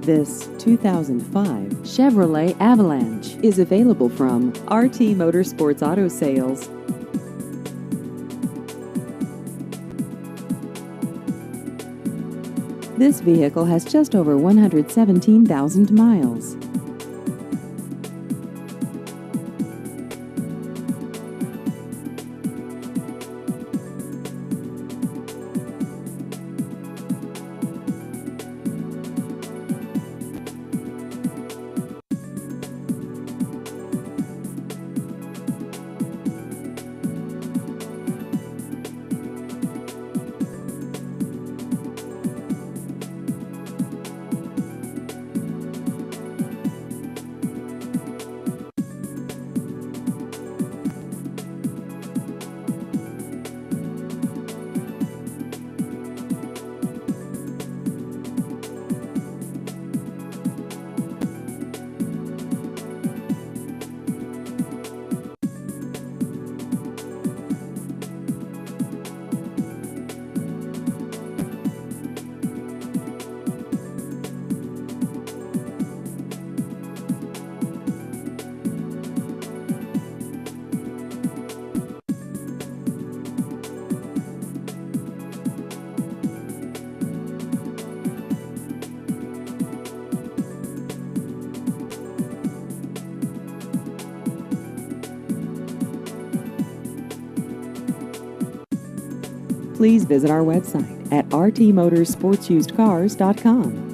This 2005 Chevrolet Avalanche is available from RT Motorsports Auto Sales. This vehicle has just over 117,000 miles. Please visit our website at rtmotorsportsusedcars.com.